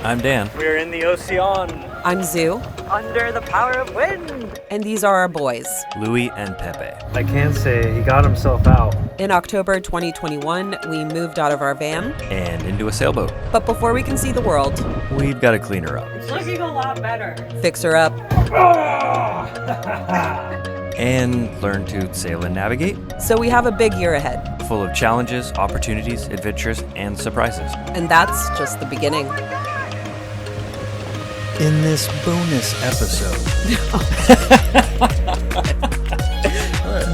I'm Dan. We're in the ocean. I'm Zoo. Under the power of wind. And these are our boys. Louis and Pepe. I can't say he got himself out. In October 2021, we moved out of our van. And into a sailboat. But before we can see the world, We've got to clean her up. It's looking a lot better. fix her up, And learn to sail and navigate. so we have a big year ahead. Full of challenges, opportunities, adventures, and surprises. And that's just the beginning. In this bonus episode.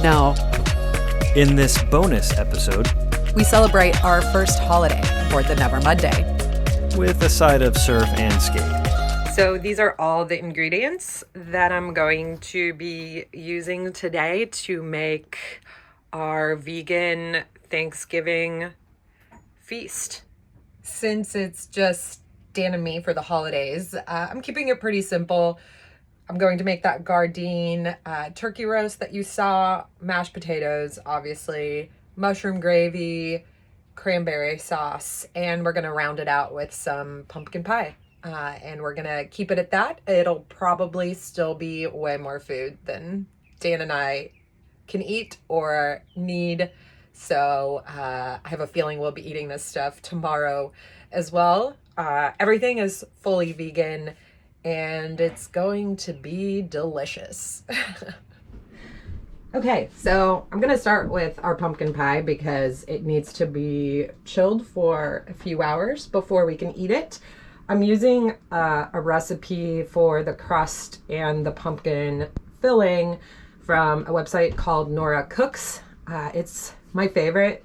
No. In this bonus episode, We celebrate our first holiday aboard the Never Monday. with a side of surf and skate. So these are all the ingredients that I'm going to be using today to make our vegan Thanksgiving feast. Since it's just Dan and me for the holidays, I'm keeping it pretty simple. I'm going to make that Gardein turkey roast that you saw, mashed potatoes, obviously, mushroom gravy, cranberry sauce, and we're going to round it out with some pumpkin pie. And we're going to keep it at that. It'll probably still be way more food than Dan and I can eat or need. So I have a feeling we'll be eating this stuff tomorrow as well. Everything is fully vegan and it's going to be delicious. Okay, so I'm going to start with our pumpkin pie because it needs to be chilled for a few hours before we can eat it. I'm using a recipe for the crust and the pumpkin filling from a website called Nora Cooks. It's my favorite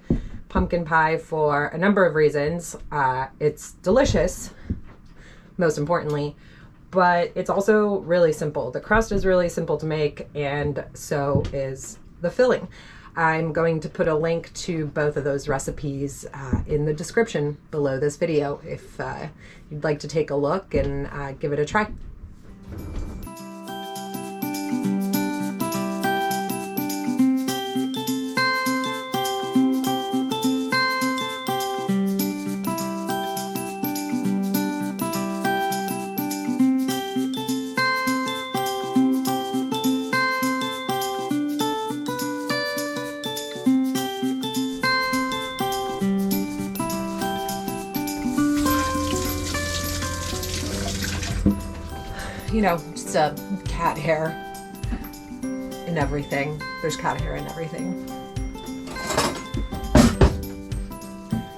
pumpkin pie for a number of reasons. It's delicious, most importantly, but it's also really simple. The crust is really simple to make, and so is the filling. I'm going to put a link to both of those recipes in the description below this video if you'd like to take a look and give it a try. You know, just cat hair and everything. There's cat hair and everything.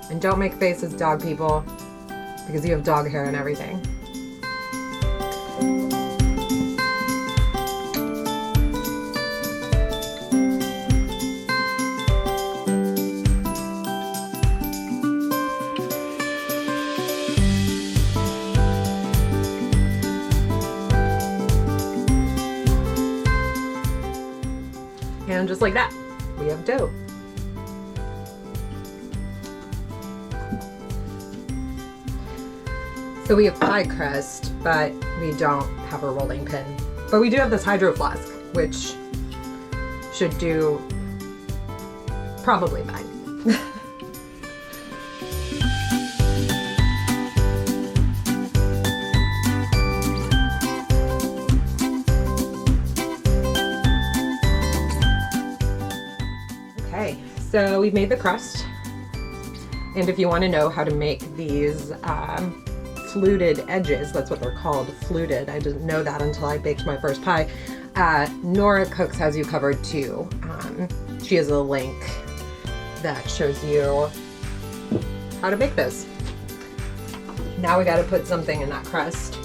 And don't make faces, dog people, because you have dog hair and everything. And just like that, we have dough. So we have pie crust, but we don't have a rolling pin. But we do have this hydro flask, which should do probably fine. Okay, so we've made the crust. And if you want to know how to make these fluted edges, that's what they're called, fluted. I didn't know that until I baked my first pie. Nora Cooks has you covered too. She has a link that shows you how to make this. Now we got to put something in that crust.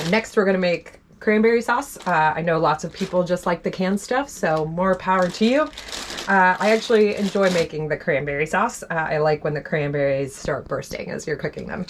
Next, we're gonna make cranberry sauce. I know lots of people just like the canned stuff, so more power to you. I actually enjoy making the cranberry sauce. I like when the cranberries start bursting as you're cooking them.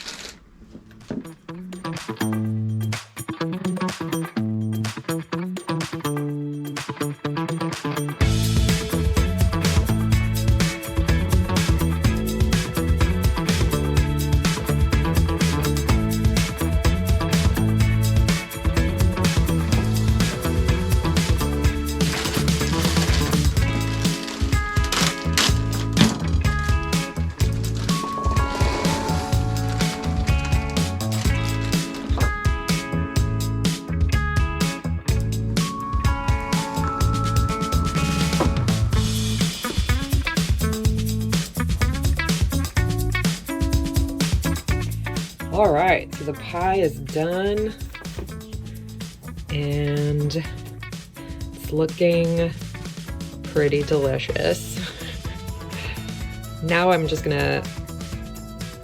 All right, so the pie is done and it's looking pretty delicious. Now I'm just gonna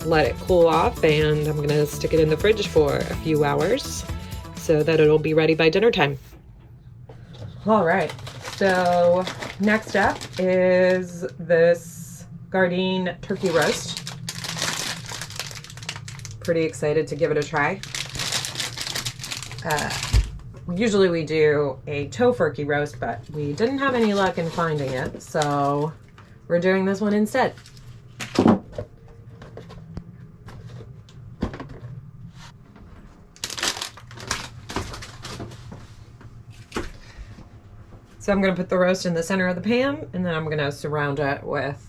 let it cool off and I'm gonna stick it in the fridge for a few hours so that it'll be ready by dinner time. All right, so next up is this Gardein turkey roast. Pretty excited to give it a try. Usually we do a tofurkey roast, but we didn't have any luck in finding it, so we're doing this one instead. So I'm gonna put the roast in the center of the pan, and then I'm gonna surround it with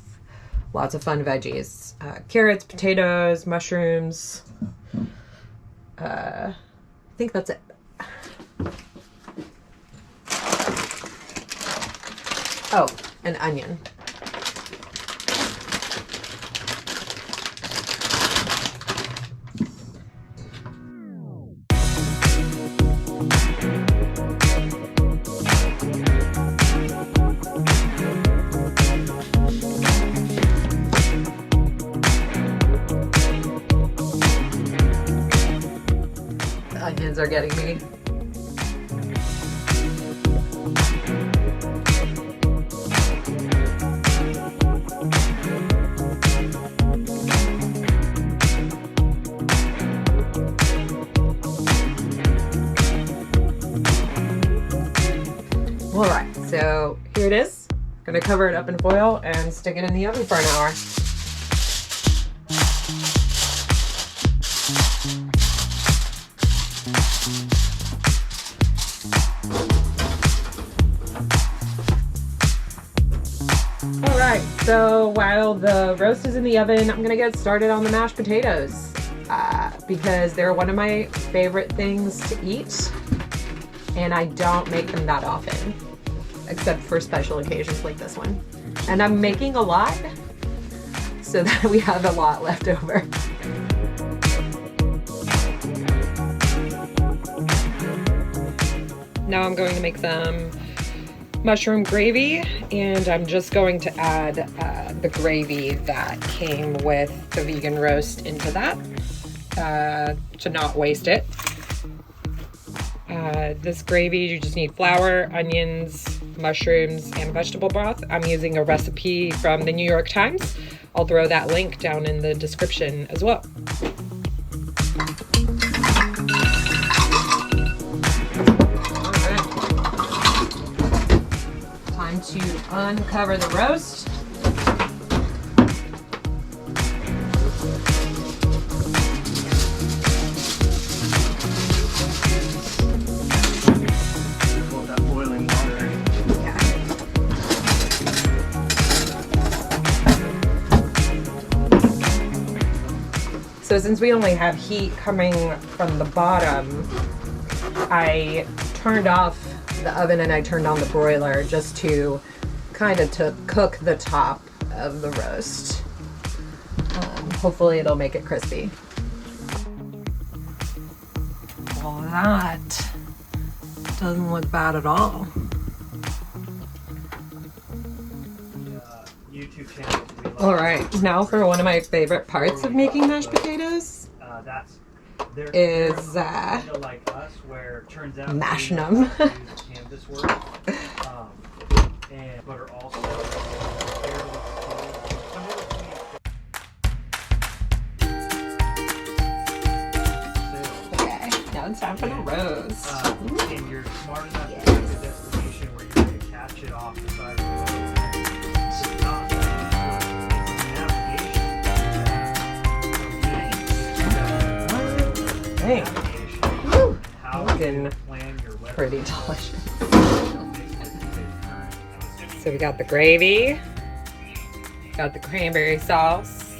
lots of fun veggies. Carrots, potatoes, mushrooms. I think that's it. Oh, an onion. Onions are getting me. All right, so here it is. Gonna cover it up in foil and stick it in the oven for an hour. Alright, so while the roast is in the oven, I'm gonna get started on the mashed potatoes because they're one of my favorite things to eat and I don't make them that often except for special occasions like this one. And I'm making a lot so that we have a lot left over. Now I'm going to make some mushroom gravy, and I'm just going to add the gravy that came with the vegan roast into that to not waste it. This gravy, you just need flour, onions, mushrooms, and vegetable broth. I'm using a recipe from the New York Times. I'll throw that link down in the description as well. Time to uncover the roast. That boiling water. Yeah. So since we only have heat coming from the bottom, I turned off the oven and I turned on the broiler just to kind of to cook the top of the roast. Hopefully it'll make it crispy. Well, that doesn't look bad at all. YouTube channel. All right, now for one of my favorite parts of making mashed potatoes. That's is like us, where it turns out mashing them. canvas work, but are also Okay, now it's time for the roast. and you're smart enough to get to a destination where you're going to catch it off the side of the road. It's not navigation. Woo. How Looking to plan your weather. pretty delicious. So we got the gravy, got the cranberry sauce,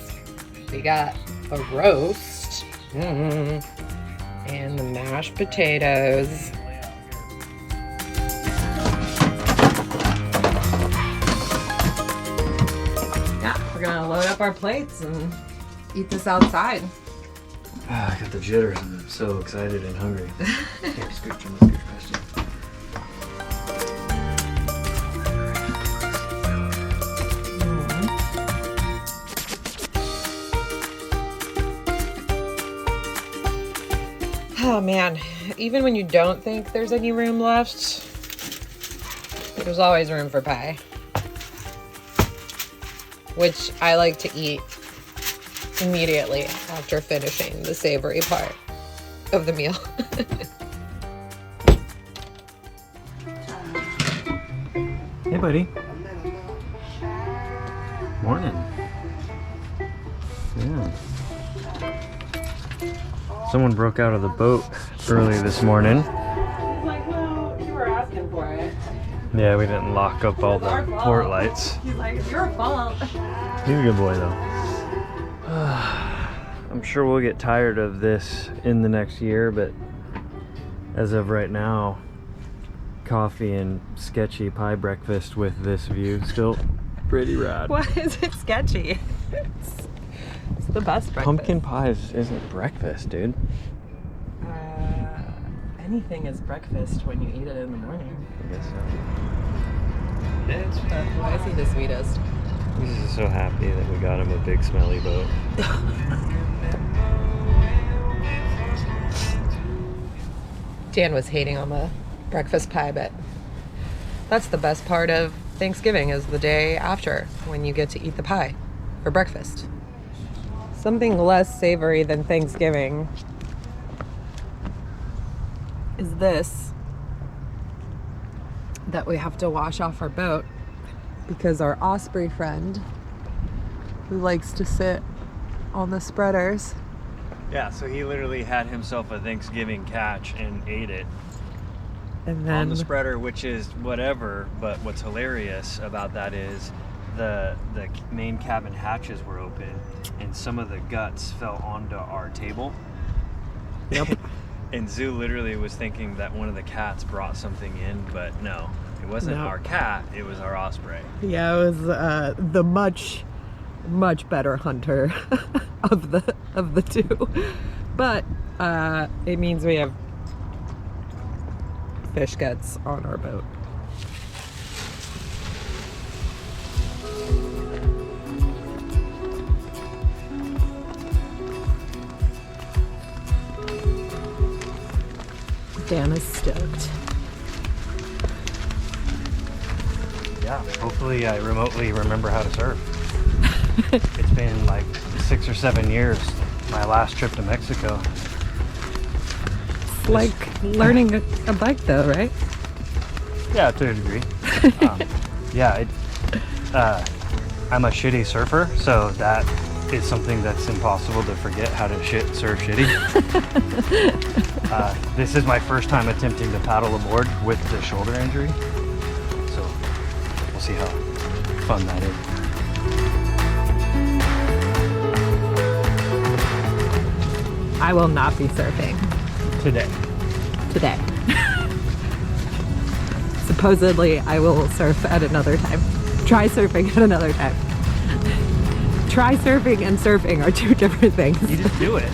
we got a roast, and the mashed potatoes. Yeah, we're gonna load up our plates and eat this outside. I got the jitters and I'm so excited and hungry. Here, scooch, I'm gonna scooch past you. Oh man, even when you don't think there's any room left, there's always room for pie. Which I like to eat immediately after finishing the savory part of the meal. Hey, buddy. Morning. Yeah. Someone broke out of the boat early this morning. Like, well, you were asking for it. Yeah, we didn't lock up all the port lights. He's like, it's your fault. He's a good boy, though. I'm sure we'll get tired of this in the next year, but as of right now, coffee and sketchy pie breakfast with this view still pretty rad. Why is it sketchy? It's the best breakfast. Pumpkin pies isn't breakfast, dude. Anything is breakfast when you eat it in the morning. I guess so. Why is he the sweetest? He's just so happy that we got him a big smelly boat. Dan was hating on the breakfast pie, but that's the best part of Thanksgiving is the day after when you get to eat the pie for breakfast. Something less savory than Thanksgiving is this that we have to wash off our boat because our osprey friend who likes to sit on the spreaders. Yeah, so he literally had himself a Thanksgiving catch and ate it And on the then spreader, which is whatever, but what's hilarious about that is the main cabin hatches were open and some of the guts fell onto our table. Yep. And Zoo literally was thinking that one of the cats brought something in, but no, it wasn't No. our cat, it was our osprey. Yeah, it was the much better hunter of the two, but it means we have fish guts on our boat. Dan is stoked. Yeah, hopefully I remotely remember how to surf. It's been like 6 or 7 years, my last trip to Mexico. It's like learning a bike though, right? Yeah, to a degree. I'm a shitty surfer, so that is something that's impossible to forget how to surf shitty. This is my first time attempting to paddle a board with the shoulder injury, so we'll see how fun that is. I will not be surfing Today. today. Supposedly, I will surf at another time. Try surfing at another time. Try surfing and surfing are two different things. You just do it.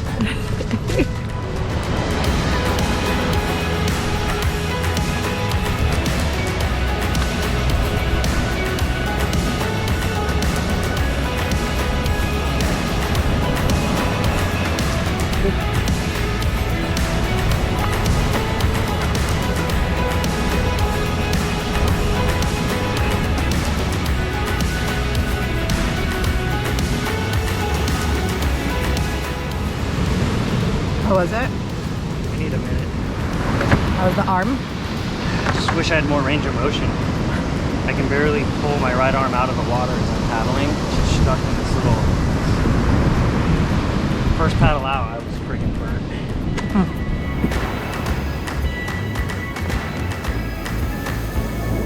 How was it? I need a minute. How was the arm? Just wish I had more range of motion. I can barely pull my right arm out of the water as I'm paddling. Just stuck in this little... First paddle out, I was freaking burnt.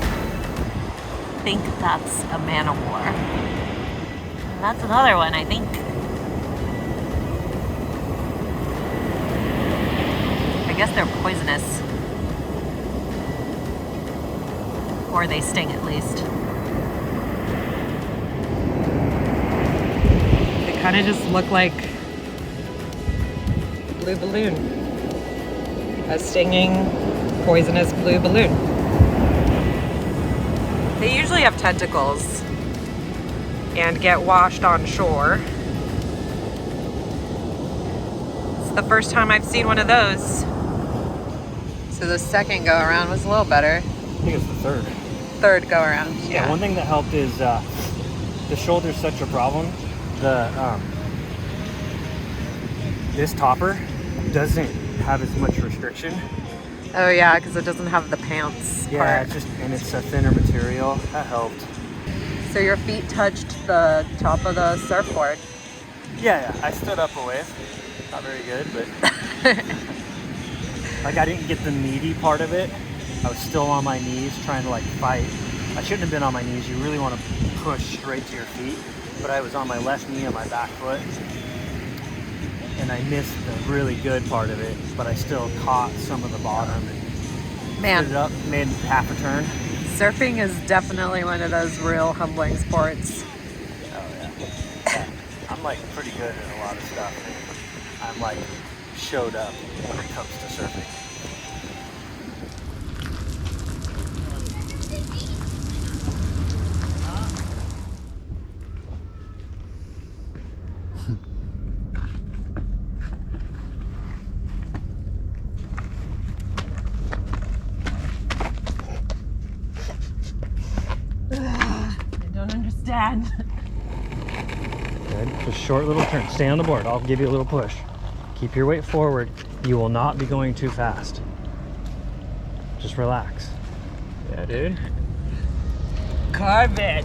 I think that's a man of war. And that's another one, I think. I guess they're poisonous. Or they sting at least. They kind of just look like blue balloon. A stinging, poisonous blue balloon. They usually have tentacles and get washed on shore. It's the first time I've seen one of those. So the second go around was a little better. I think it's the third. Third go around, Yeah, one thing that helped is the shoulder's such a problem. This topper doesn't have as much restriction. Oh yeah, because it doesn't have the pants Yeah, part. and it's a thinner material. That helped. So your feet touched the top of the surfboard. Yeah, I stood up a ways. Not very good, but like I didn't get the meaty part of it. I was still on my knees trying to like fight. I shouldn't have been on my knees. You really want to push straight to your feet, but I was on my left knee on my back foot, and I missed the really good part of it, but I still caught some of the bottom and Man, stood it up, made half a turn. surfing is definitely one of those real humbling sports. Oh yeah. I'm like pretty good at a lot of stuff. I'm like showed up when it comes to surfing. I don't understand. Good. Just short little turn. Stay on the board. I'll give you a little push. Keep your weight forward. You will not be going too fast. Just relax. Yeah, dude. Carve it.